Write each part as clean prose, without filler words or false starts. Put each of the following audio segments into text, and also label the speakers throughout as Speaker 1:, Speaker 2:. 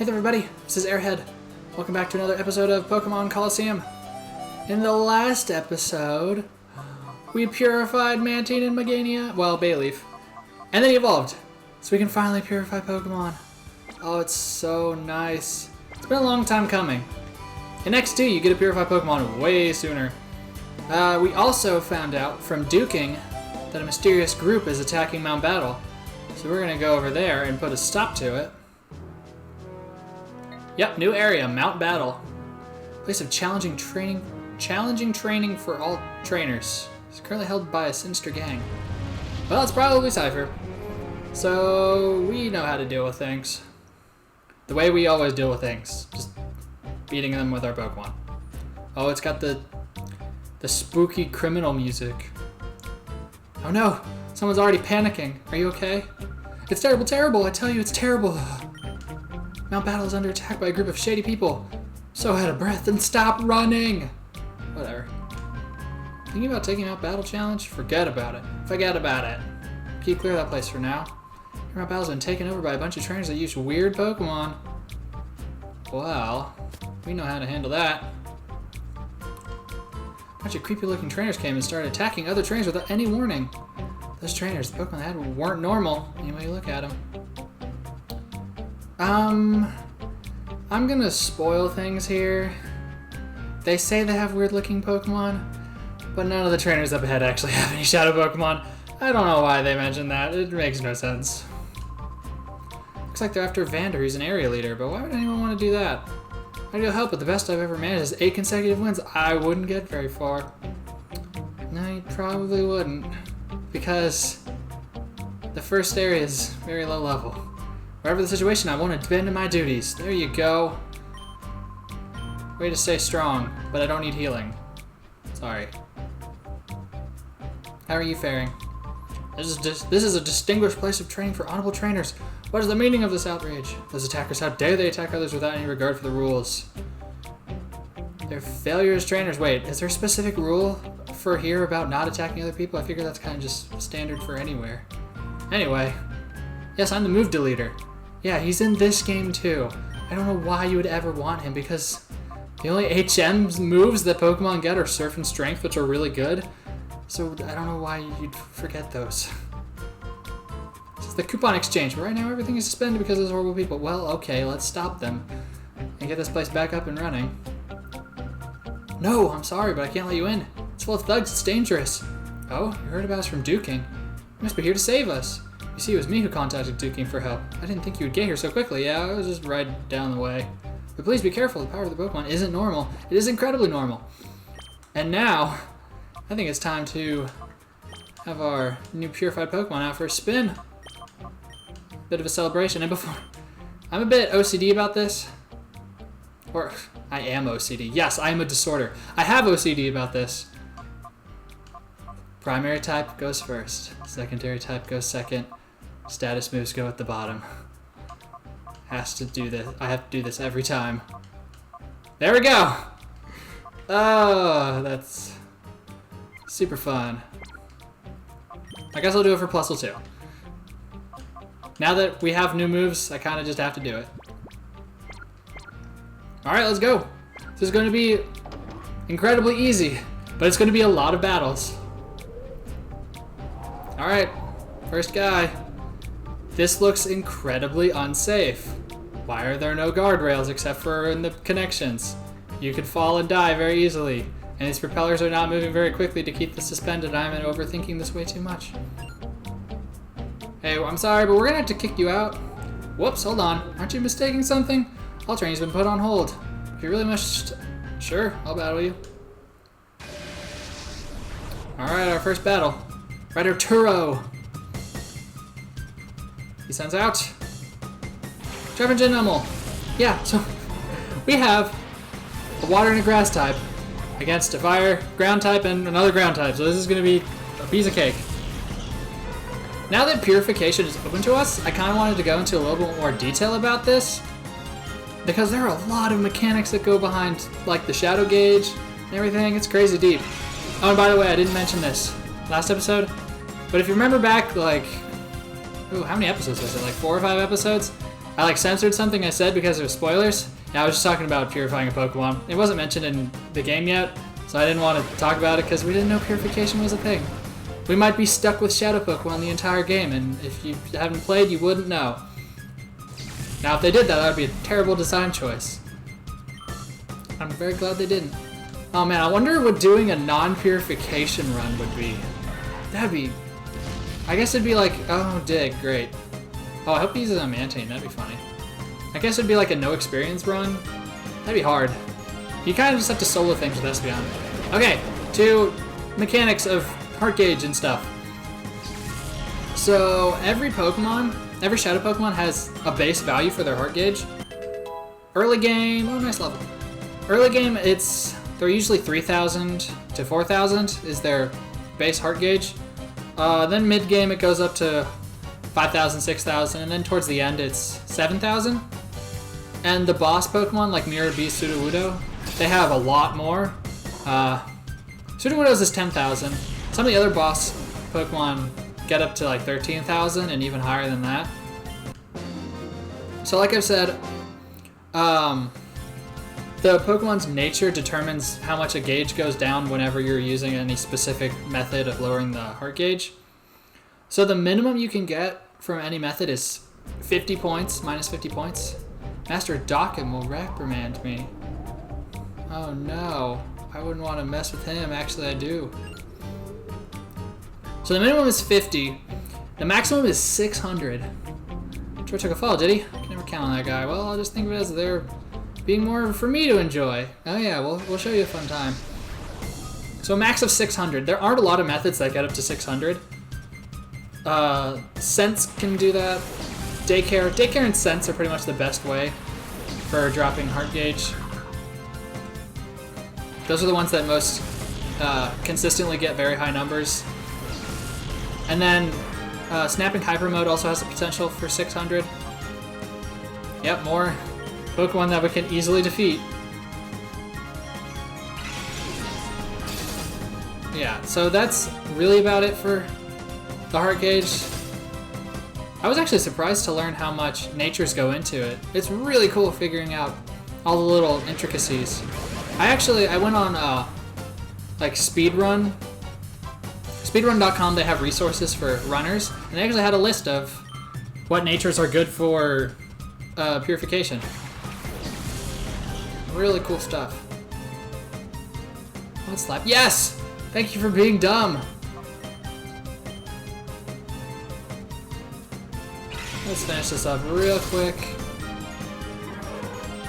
Speaker 1: Hey there everybody, this is Airhead. Welcome back to another episode of Pokémon Colosseum. In the last episode, we purified Mantine and Meganium, well, Bayleaf, and then he evolved. So we can finally purify Pokemon. Oh, it's so nice. It's been a long time coming. In X2, you get to purify Pokemon way sooner. We also found out from duking that a mysterious group is attacking Mount Battle. So we're going to go over there and put a stop to it. Yep, new area, Mount Battle. Place of challenging training for all trainers. It's currently held by a sinister gang. Well, it's probably Cipher. So we know how to deal with things. The way we always deal with things. Just beating them with our Pokemon. Oh, it's got the spooky criminal music. Oh no, someone's already panicking. Are you okay? It's terrible, terrible, I tell you, it's terrible. Mount Battle is under attack by a group of shady people. So out of breath and stop running! Whatever. Thinking about taking Mount Battle challenge? Forget about it. Forget about it. Keep clear of that place for now. Mount Battle's been taken over by a bunch of trainers that use weird Pokemon. Well, we know how to handle that. A bunch of creepy looking trainers came and started attacking other trainers without any warning. Those trainers, the Pokemon they had weren't normal, any way you look at them. I'm gonna spoil things here. They say they have weird looking Pokemon, but none of the trainers up ahead actually have any shadow Pokemon. I don't know why they mentioned that, it makes no sense. Looks like they're after Vander, who's an area leader, but why would anyone want to do that? I need help, but the best I've ever managed is 8 consecutive wins. I wouldn't get very far. No, you probably wouldn't, because the first area is very low level. Whatever the situation, I won't abandon my duties. There you go. Way to stay strong, but I don't need healing. Sorry. How are you faring? This is a distinguished place of training for honorable trainers. What is the meaning of this outrage? Those attackers, how dare they attack others without any regard for the rules? They're failures trainers. Wait, is there a specific rule for here about not attacking other people? I figure that's kind of just standard for anywhere. Anyway. Yes, I'm the move deleter. Yeah, he's in this game too. I don't know why you would ever want him, because the only HM moves that Pokemon get are Surf and Strength, which are really good. So I don't know why you'd forget those. This is the coupon exchange, but right now everything is suspended because of those horrible people. Well, okay, let's stop them and get this place back up and running. No, I'm sorry, but I can't let you in. It's full of thugs, it's dangerous. Oh, you heard about us from duking. You must be here to save us. You see, it was me who contacted duking for help. I didn't think you would get here so quickly. Yeah, I was just right down the way. But please be careful, the power of the Pokemon isn't normal. It is incredibly normal. And now, I think it's time to have our new purified Pokemon out for a spin. Bit of a celebration. And before, I'm a bit OCD about this. Or, I am OCD. Yes, I am a disorder. I have OCD about this. Primary type goes first. Secondary type goes second. Status moves go at the bottom. Has to do this. I have to do this every time. There we go! Oh, that's super fun. I guess I'll do it for Plusle 2. Now that we have new moves, I kind of just have to do it. Alright, let's go. This is going to be incredibly easy, but it's going to be a lot of battles. Alright, first guy. This looks incredibly unsafe. Why are there no guardrails except for in the connections? You could fall and die very easily, and these propellers are not moving very quickly to keep this suspended. I'm overthinking this way too much. Hey, I'm sorry, but we're gonna have to kick you out. Whoops, hold on. Aren't you mistaking something? All training's been put on hold. If you really must... Sure, I'll battle you. Alright, our first battle. Rider Turo. He sends out Trapinch and Numel. Yeah, so we have a water and a grass type against a fire, ground type, and another ground type. So this is going to be a piece of cake. Now that purification is open to us, I kind of wanted to go into a little bit more detail about this, because there are a lot of mechanics that go behind, like the shadow gauge and everything. It's crazy deep. Oh, and by the way, I didn't mention this last episode, but if you remember back, like, ooh, how many episodes was it? Like 4 or 5 episodes? I like censored something I said because of spoilers. Yeah, I was just talking about purifying a Pokemon. It wasn't mentioned in the game yet, so I didn't want to talk about it because we didn't know purification was a thing. We might be stuck with Shadow Pokemon the entire game, and if you haven't played, you wouldn't know. Now, if they did that, that would be a terrible design choice. I'm very glad they didn't. Oh man, I wonder what doing a non-purification run would be. That'd be... I guess it'd be like, oh, dig, great. Oh, I hope he uses a Mantine, that'd be funny. I guess it'd be like a no experience run. That'd be hard. You kind of just have to solo things with Espeon. Okay, to mechanics of heart gauge and stuff. So every Pokemon, every Shadow Pokemon has a base value for their heart gauge. Early game, oh nice level. Early game, they're usually 3,000 to 4,000 is their base heart gauge. Then mid game it goes up to 5,000, 6,000, and then towards the end it's 7,000. And the boss Pokemon like Mirror Beast, Sudowoodo, they have a lot more. Sudowoodo's is 10,000. Some of the other boss Pokemon get up to like 13,000 and even higher than that. So like I've said, the Pokemon's nature determines how much a gauge goes down whenever you're using any specific method of lowering the heart gauge. So the minimum you can get from any method is 50 points, minus 50 points. Master Dawkin will reprimand me. Oh no, I wouldn't want to mess with him. Actually, I do. So the minimum is 50. The maximum is 600. Troy took a fall, did he? I can never count on that guy. Well, I'll just think of it as there being more for me to enjoy. Oh yeah, we'll show you a fun time. So a max of 600. There aren't a lot of methods that get up to 600. Sense can do that. Daycare and Sense are pretty much the best way for dropping heart gauge. Those are the ones that most consistently get very high numbers. And then Snapping Hyper Mode also has the potential for 600. Yep, more Pokemon that we can easily defeat. Yeah, so that's really about it for the heart gauge. I was actually surprised to learn how much natures go into it. It's really cool figuring out all the little intricacies. I went on like Speedrun. Speedrun.com, they have resources for runners, and they actually had a list of what natures are good for purification. Really cool stuff. Let's slap. Yes! Thank you for being dumb. Let's finish this up real quick.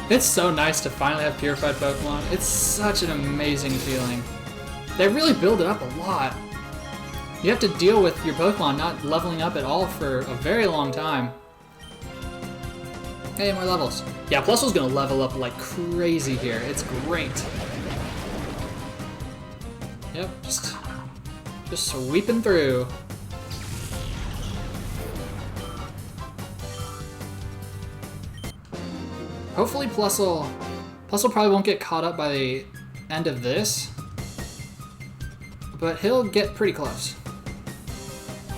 Speaker 1: It's so nice to finally have purified Pokemon. It's such an amazing feeling. They really build it up a lot. You have to deal with your Pokemon not leveling up at all for a very long time. Hey, more levels. Yeah, Plusle's gonna level up like crazy here. It's great. Yep, just sweeping through. Hopefully Plusle probably won't get caught up by the end of this, but he'll get pretty close.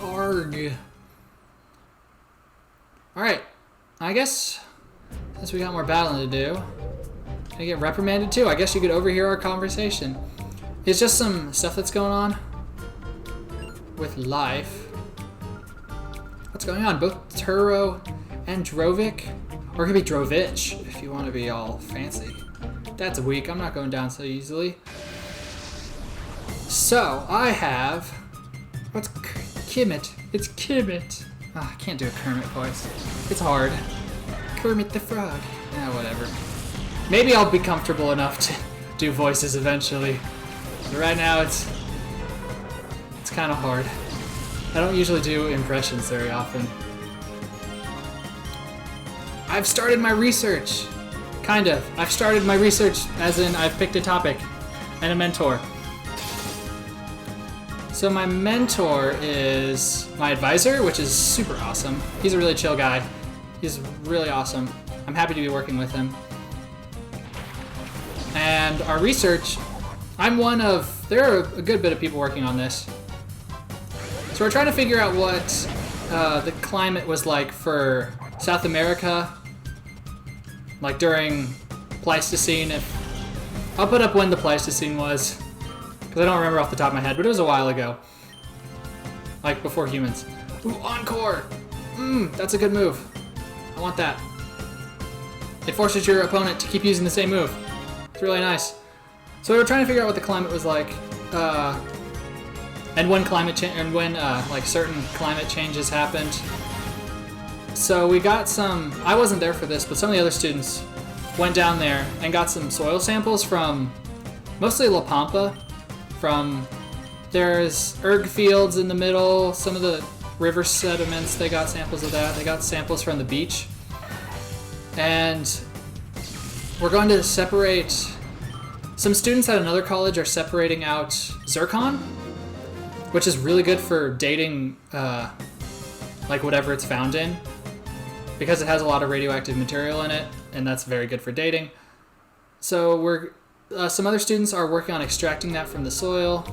Speaker 1: Arg. Alright, I guess since we got more battling to do, I get reprimanded too. I guess you could overhear our conversation. It's just some stuff that's going on with life. What's going on? Both Turo and Drovic, or it could be Drovich if you want to be all fancy. That's weak. I'm not going down so easily. So I have what's Kimmit? It's Kimmit. Oh, I can't do a Kermit voice. It's hard. Kermit the Frog. Whatever. Maybe I'll be comfortable enough to do voices eventually. But right now it's kind of hard. I don't usually do impressions very often. I've started my research. Kind of. I've started my research as in I've picked a topic and a mentor. So my mentor is my advisor, which is super awesome. He's a really chill guy. He's really awesome. I'm happy to be working with him. And our research, there are a good bit of people working on this. So we're trying to figure out what the climate was like for South America like during Pleistocene. I'll put up when the Pleistocene was, because I don't remember off the top of my head, but it was a while ago. Like before humans. Ooh, Encore! That's a good move. I want that. It forces your opponent to keep using the same move. It's really nice. So we were trying to figure out what the climate was like, and when like certain climate changes happened. So we got some. I wasn't there for this, but some of the other students went down there and got some soil samples from mostly La Pampa. There's erg fields in the middle. Some of the river sediments, they got samples of that. They got samples from the beach. And we're going to separate. Some students at another college are separating out zircon, which is really good for dating like whatever it's found in, because it has a lot of radioactive material in it, and that's very good for dating. So some other students are working on extracting that from the soil.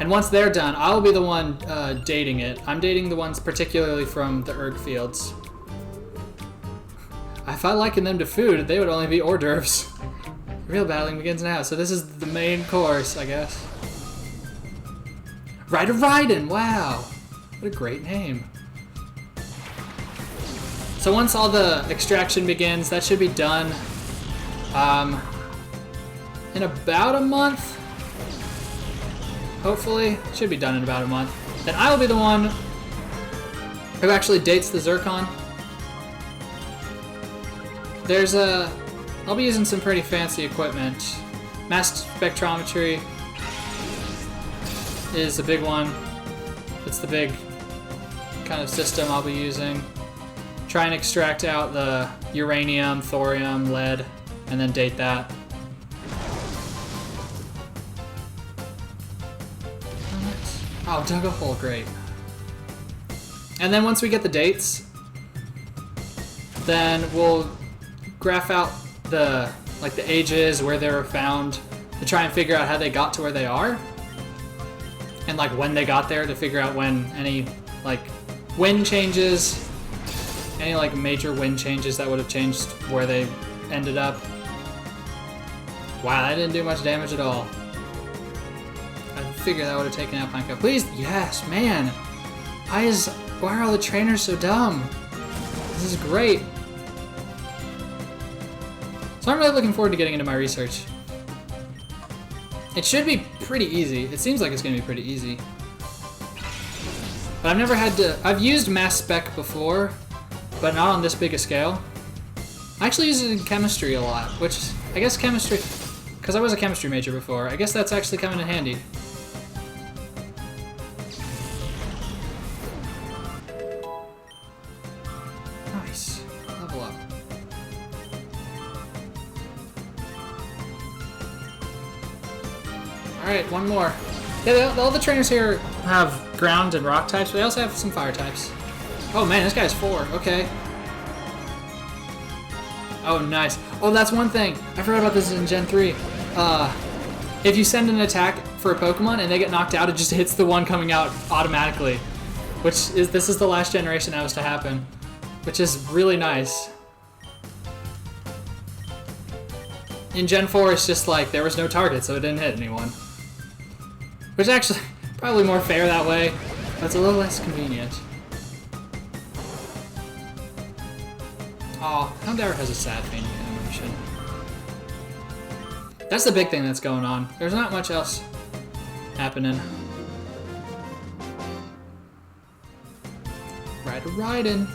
Speaker 1: And once they're done, I'll be the one dating it. I'm dating the ones particularly from the erg fields. If I liken them to food, they would only be hors d'oeuvres. Real battling begins now. So this is the main course, I guess. Ride of Raiden! Wow! What a great name. So once all the extraction begins, that should be done in about a month. Hopefully. Should be done in about a month. Then I will be the one who actually dates the zircon. I'll be using some pretty fancy equipment. Mass spectrometry is a big one. It's the big kind of system I'll be using. Try and extract out the uranium, thorium, lead, and then date that. Oh, dug a hole, great. And then once we get the dates, then we'll graph out the ages, where they were found, to try and figure out how they got to where they are, and like when they got there, to figure out when any like wind changes, any like major wind changes that would have changed where they ended up. Wow, that didn't do much damage at all. I figured that would have taken out Planko. Please, yes, man. Why are all the trainers so dumb? This is great. So I'm really looking forward to getting into my research. It should be pretty easy. It seems like it's going to be pretty easy. But I've never had to... I've used mass spec before, but not on this big a scale. I actually use it in chemistry a lot, which I guess chemistry... Because I was a chemistry major before. I guess that's actually coming in handy. Nice. Level up. Alright, one more. Yeah, all the trainers here have ground and rock types, but they also have some fire types. Oh man, this guy's 4. Okay. Oh, nice. Oh, that's one thing. I forgot about this in Gen 3. If you send an attack for a Pokemon and they get knocked out, it just hits the one coming out automatically. This is the last generation that was to happen. Which is really nice. In Gen 4, it's just like, there was no target, so it didn't hit anyone. Which is actually probably more fair that way, but it's a little less convenient. Oh, Houndour has a sad fainting animation. That's the big thing that's going on. There's not much else happening. Ride a Raiden.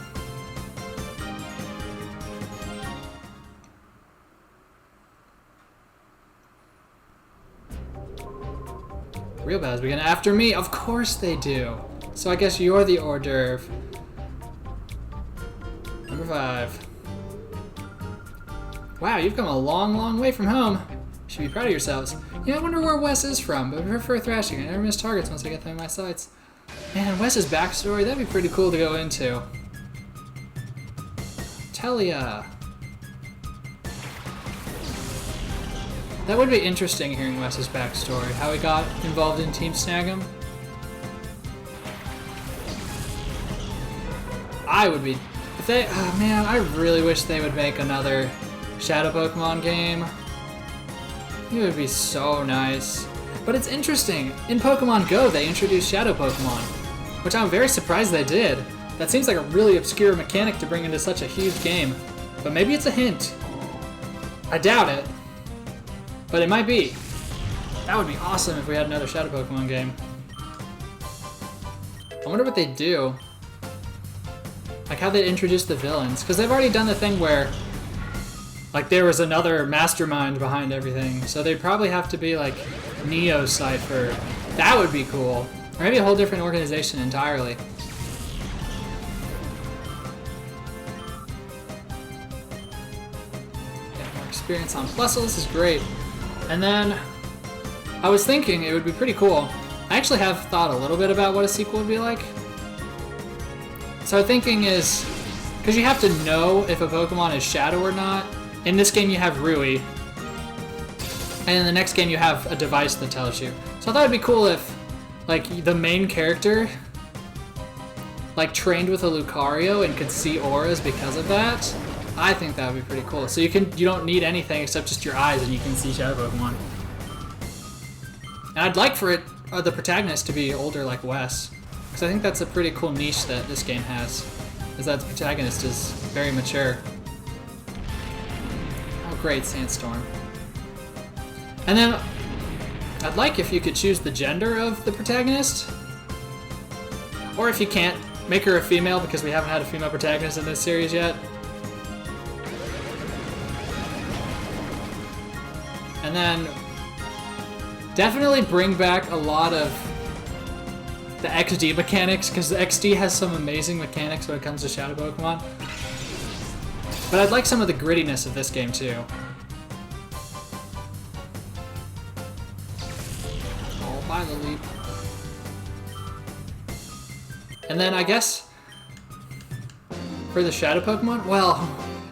Speaker 1: Real Bad's begin after me. Of course they do. So I guess you're the hors d'oeuvre. Number 5. Wow, you've come a long, long way from home. You should be proud of yourselves. Yeah, I wonder where Wes is from, but I prefer thrashing. I never miss targets once I get them in my sights. Man, Wes's backstory, that'd be pretty cool to go into. Telia. That would be interesting, hearing Wes's backstory, how he got involved in Team Snag'em. If they, oh man, I really wish they would make another Shadow Pokemon game. It would be so nice. But it's interesting, in Pokemon Go they introduced Shadow Pokemon, which I'm very surprised they did. That seems like a really obscure mechanic to bring into such a huge game. But maybe it's a hint. I doubt it. But it might be. That would be awesome if we had another Shadow Pokemon game. I wonder what they'd do. Like how they'd introduce the villains. Because they've already done the thing where like there was another mastermind behind everything. So they'd probably have to be like Neo Cipher. That would be cool. Or maybe a whole different organization entirely. Get more experience on Plusle, this is great. And then I was thinking it would be pretty cool. I actually have thought a little bit about what a sequel would be like. So thinking is, because you have to know if a Pokemon is Shadow or not. In this game you have Rui. And in the next game you have a device that tells you. So I thought it'd be cool if like the main character like trained with a Lucario and could see auras because of that. I think that would be pretty cool. So you don't need anything except just your eyes and you can see Shadow Pokemon. And I'd like for it the protagonist to be older like Wes. Because I think that's a pretty cool niche that this game has. Is that the protagonist is very mature. Oh great, Sandstorm. And then I'd like if you could choose the gender of the protagonist. Or if you can't, make her a female because we haven't had a female protagonist in this series yet. And then definitely bring back a lot of the XD mechanics, because the XD has some amazing mechanics when it comes to Shadow Pokemon. But I'd like some of the grittiness of this game too. Oh, by the leap. And then I guess for the Shadow Pokemon, well,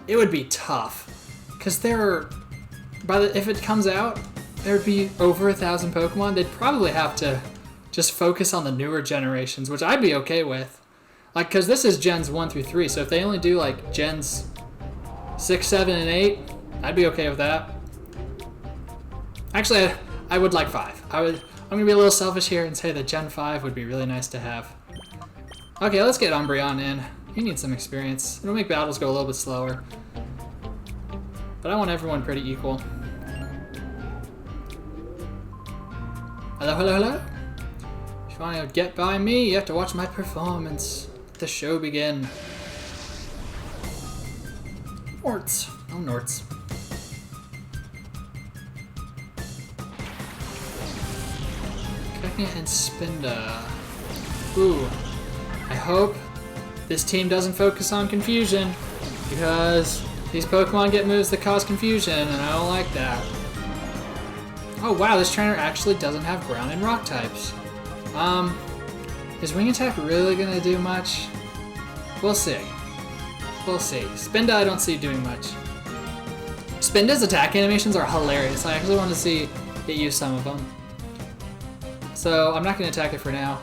Speaker 1: it would be tough. Because if it comes out, there'd be over 1,000 Pokemon. They'd probably have to just focus on the newer generations, which I'd be okay with. Like, because this is gens 1 through 3, so if they only do like gens 6, 7, and 8, I'd be okay with that. Actually, I would like 5. I'm gonna be a little selfish here and say that Gen 5 would be really nice to have. Okay, let's get Umbreon in. He needs some experience. It'll make battles go a little bit slower. But I want everyone pretty equal. Hello, hello, hello? If you want to get by me, you have to watch my performance. Let the show begin. Norts. Oh, Norts. Cacnea and Spinda. Ooh. I hope this team doesn't focus on confusion, because these Pokemon get moves that cause confusion, and I don't like that. Oh wow, this trainer actually doesn't have ground and rock types. Is Wing Attack really gonna do much? We'll see. We'll see. Spinda I don't see doing much. Spinda's attack animations are hilarious. I actually want to see it use some of them. So I'm not gonna attack it for now.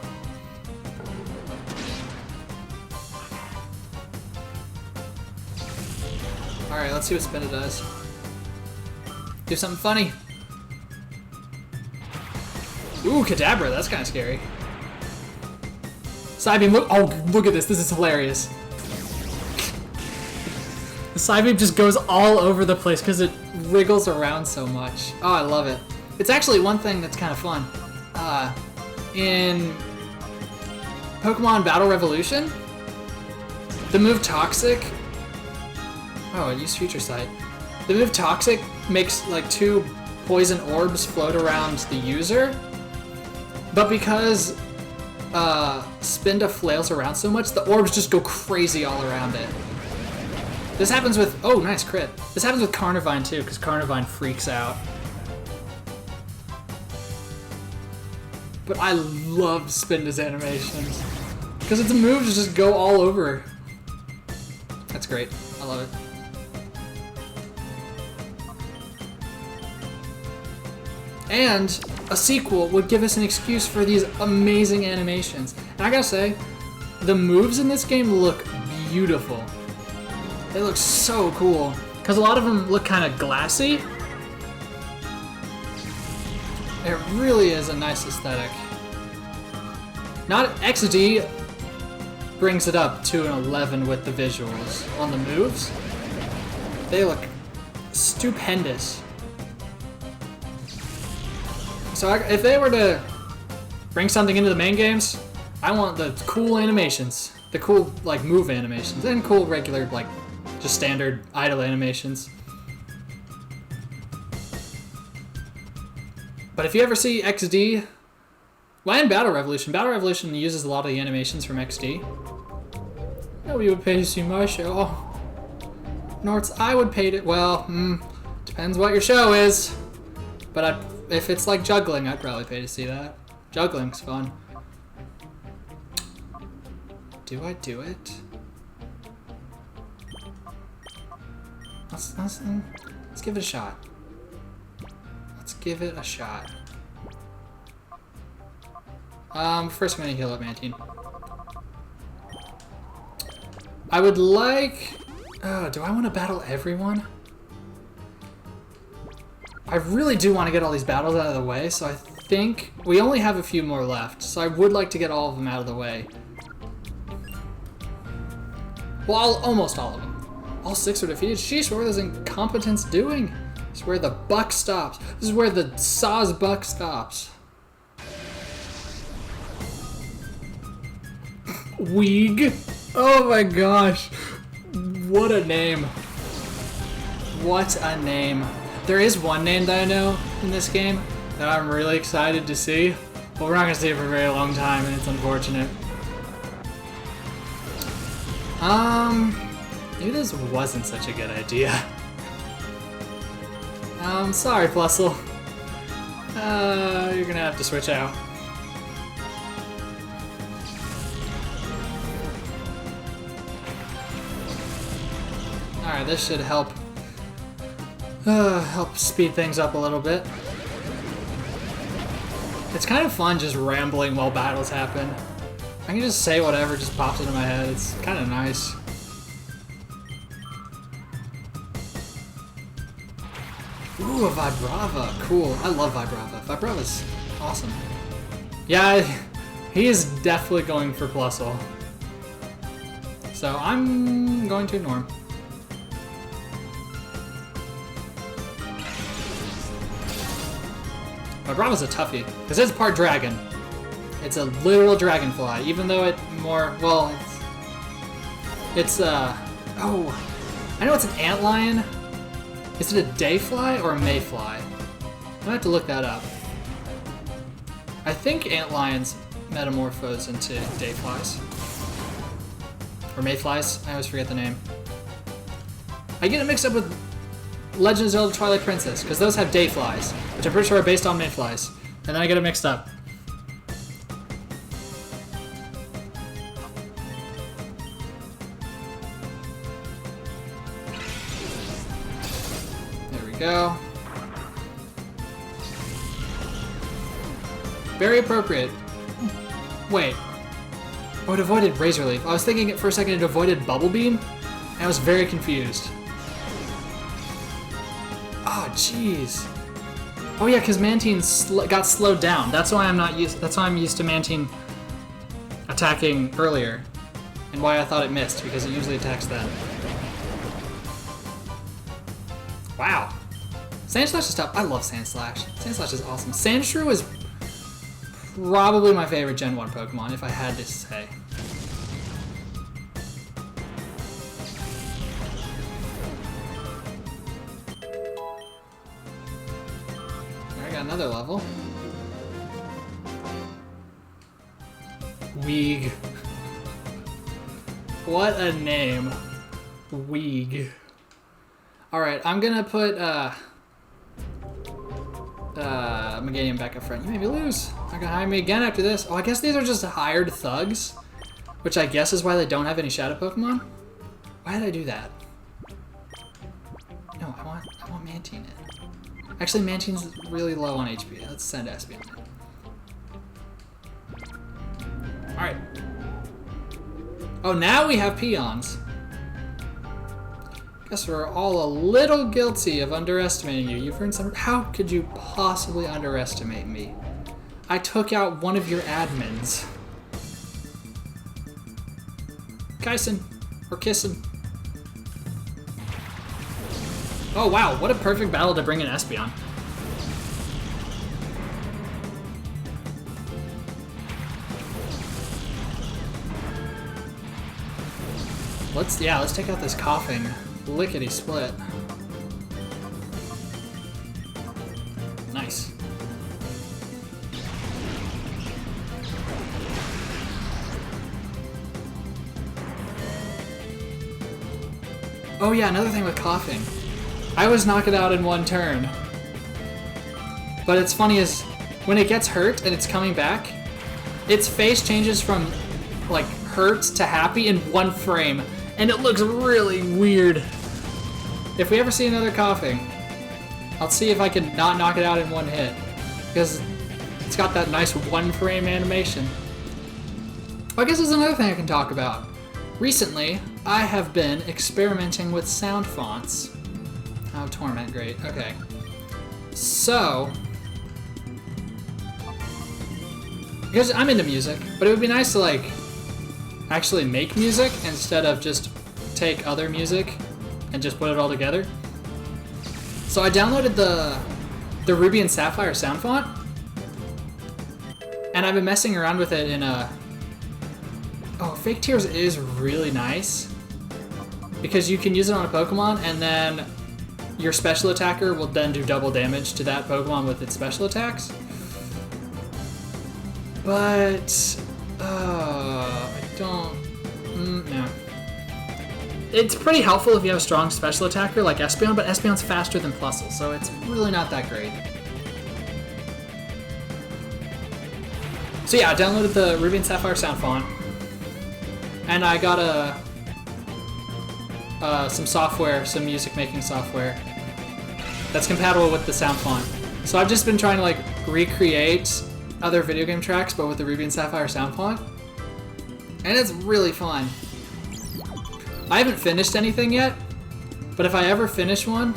Speaker 1: Alright, let's see what Spinda does. Do something funny. Ooh, Kadabra, that's kind of scary. Psybeam, look at this is hilarious. The Psybeam just goes all over the place because it wriggles around so much. Oh, I love it. It's actually one thing that's kind of fun. In Pokemon Battle Revolution, the move Toxic. Oh, I used Future Sight. The move Toxic makes like 2 poison orbs float around the user, but because Spinda flails around so much, the orbs just go crazy all around it. This happens with, oh nice crit. This happens with Carnivine too, because Carnivine freaks out. But I love Spinda's animations, because its moves just go all over. That's great, I love it. And a sequel would give us an excuse for these amazing animations. And I gotta say, the moves in this game look beautiful. They look so cool. Because a lot of them look kind of glassy. It really is a nice aesthetic. Not XD brings it up to an 11 with the visuals. On the moves, they look stupendous. So if they were to bring something into the main games, I want the cool animations. The cool, like, move animations. And cool, regular, like, just standard idle animations. But if you ever see XD, well, and Battle Revolution uses a lot of the animations from XD. Nobody would pay to see my show. Oh. Norts, I would pay to, well, depends what your show is. But if it's like juggling, I'd probably pay to see that. Juggling's fun. Do I do it? Let's give it a shot. Let's give it a shot. First I'm gonna heal up Mantine. I would like... Oh, do I want to battle everyone? I really do want to get all these battles out of the way, so I think... We only have a few more left, so I would like to get all of them out of the way. Well, almost all of them. All 6 are defeated. Sheesh, what is incompetence doing? This is where the buck stops. This is where the Saw's buck stops. Weeg. Oh my gosh. What a name. What a name. There is one name that I know in this game that I'm really excited to see, but we're not going to see it for a very long time, and it's unfortunate. Maybe this wasn't such a good idea. Sorry, Plusle. You're gonna have to switch out. Alright, this should help speed things up a little bit. It's kind of fun just rambling while battles happen. I can just say whatever just pops into my head. It's kind of nice. Ooh, a Vibrava. Cool. I love Vibrava. Vibrava's awesome. Yeah, he is definitely going for Plusle. So I'm going to ignore him. Vibrava's a toughie, because it's part dragon. It's a literal dragonfly, even though it more, well, it's oh, I know it's an antlion. Is it a dayfly or a mayfly? I'm gonna have to look that up. I think antlions metamorphose into dayflies. Or mayflies, I always forget the name. I get it mixed up with Legend of Zelda Twilight Princess, because those have dayflies, which I'm pretty sure are based on mayflies. And then I get it mixed up. There we go. Very appropriate. Wait. Oh, it avoided Razor Leaf. I was thinking for a second it avoided Bubble Beam, and I was very confused. Oh, jeez. Oh yeah, because Mantine got slowed down. That's why I'm not used. That's why I'm used to Mantine attacking earlier, and why I thought it missed, because it usually attacks then. Wow. Sandslash is tough. I love Sandslash. Sandslash is awesome. Sandshrew is probably my favorite Gen 1 Pokemon, if I had to say. I got another level. Weeg. What a name. Weeg. Alright, I'm gonna put Meganium back up front. You made me lose. Not gonna hire me again after this. Oh, I guess these are just hired thugs, which I guess is why they don't have any shadow Pokemon. Why did I do that? No, I want Mantine in. Actually, Mantine's really low on HP. Let's send Espeon in. Alright. Oh, now we have peons. Guess we're all a little guilty of underestimating you. You've earned some. How could you possibly underestimate me? I took out one of your admins. Kyson. Or Kissin. Oh wow, what a perfect battle to bring in Espeon. Let's take out this coughing lickety split. Nice. Oh yeah, another thing with coughing. I always knock it out in one turn. But it's funny is when it gets hurt and it's coming back, its face changes from like hurt to happy in one frame. And it looks really weird. If we ever see another coughing, I'll see if I can not knock it out in one hit. Because it's got that nice one frame animation. I guess there's another thing I can talk about. Recently, I have been experimenting with sound fonts. Oh, Torment, great. Okay. So, because I'm into music, but it would be nice to like actually make music instead of just take other music and just put it all together. So I downloaded the Ruby and Sapphire sound font, and I've been messing around with it in a. Oh, Fake Tears is really nice because you can use it on a Pokemon, and then your special attacker will then do double damage to that Pokemon with its special attacks. But I don't. No. It's pretty helpful if you have a strong special attacker like Espeon, but Espeon's faster than Plusle, so it's really not that great. So yeah, I downloaded the Ruby and Sapphire sound font, and I got some software, some music making software that's compatible with the sound font. So I've just been trying to like recreate other video game tracks, but with the Ruby and Sapphire sound font, and it's really fun. I haven't finished anything yet, but if I ever finish one,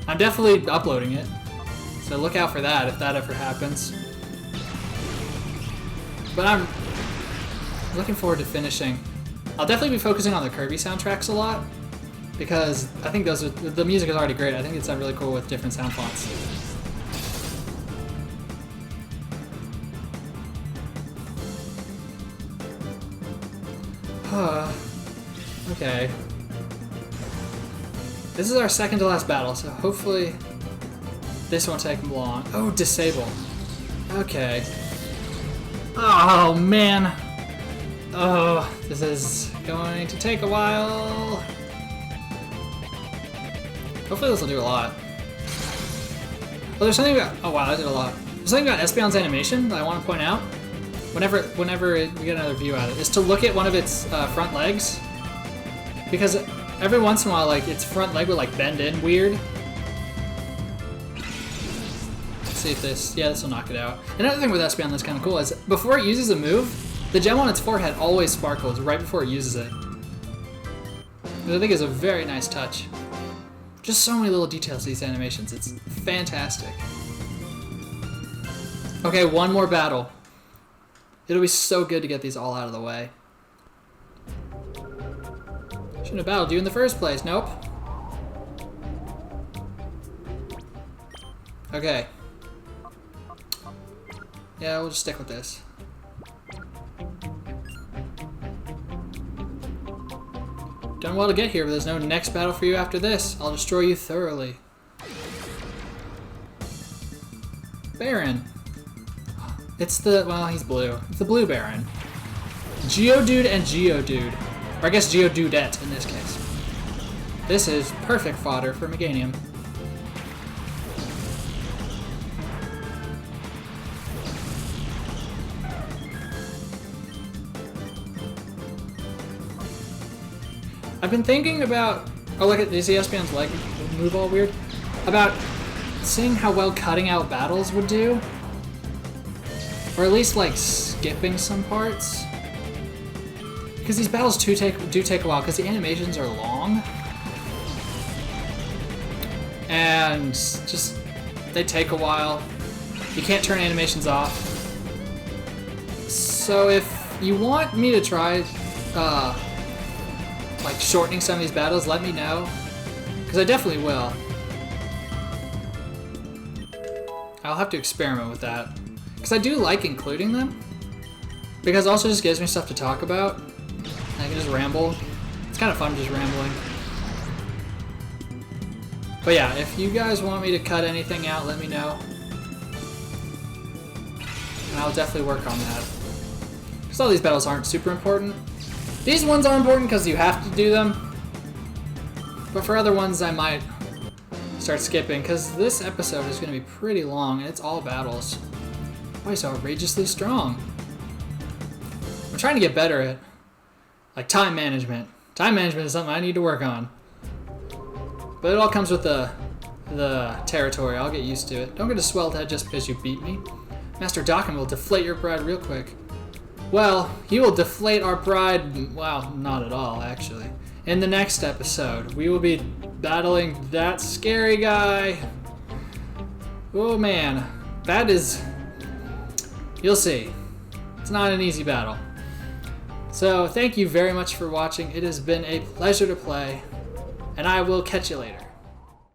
Speaker 1: I'm definitely uploading it. So look out for that if that ever happens. But I'm looking forward to finishing. I'll definitely be focusing on the Kirby soundtracks a lot, because I think the music is already great. I think it's really cool with different sound fonts. Okay. This is our second to last battle, so hopefully this won't take long. Oh, disable. Okay. Oh, man. Oh, this is going to take a while. Hopefully this will do a lot. Oh, there's something about... Oh, wow, that did a lot. There's something about Espeon's animation that I want to point out. Whenever we get another view at it, is to look at one of its front legs. Because every once in a while, like, its front leg will, like, bend in weird. Let's see if this... Yeah, this will knock it out. Another thing with Espeon that's kind of cool is before it uses a move, the gem on its forehead always sparkles right before it uses it. Which I think is a very nice touch. Just so many little details to these animations. It's fantastic. Okay, one more battle. It'll be so good to get these all out of the way. Shouldn't have battled you in the first place. Nope. Okay. Yeah, we'll just stick with this. Done well to get here, but there's no next battle for you after this. I'll destroy you thoroughly. Baron. It's the... Well, he's blue. It's the blue Baron. Geodude and Geodude. Or I guess Geodudette in this case. This is perfect fodder for Meganium. I've been thinking about... Oh, look at... Do you see Espeon's leg move all weird? About seeing how well cutting out battles would do. Or at least, like, skipping some parts. Because these battles do take a while, because the animations are long. and just they take a while. You can't turn animations off. So if you want me to try like shortening some of these battles, let me know, because I definitely will. I'll have to experiment with that, because I do like including them, because it also just gives me stuff to talk about. I can just ramble. It's kind of fun just rambling. But yeah, if you guys want me to cut anything out, let me know. And I'll definitely work on that. Because all these battles aren't super important. These ones are important because you have to do them. But for other ones, I might start skipping, because this episode is going to be pretty long, and it's all battles. Why so outrageously strong? I'm trying to get better at like time management. Time management is something I need to work on. But it all comes with the territory. I'll get used to it. Don't get a swelled head just because you beat me. Master Dakin will deflate your pride real quick. Well, he will deflate our pride. Well, not at all, actually. In the next episode, we will be battling that scary guy. Oh man, that is... You'll see. It's not an easy battle. So, thank you very much for watching. It has been a pleasure to play, and I will catch you later.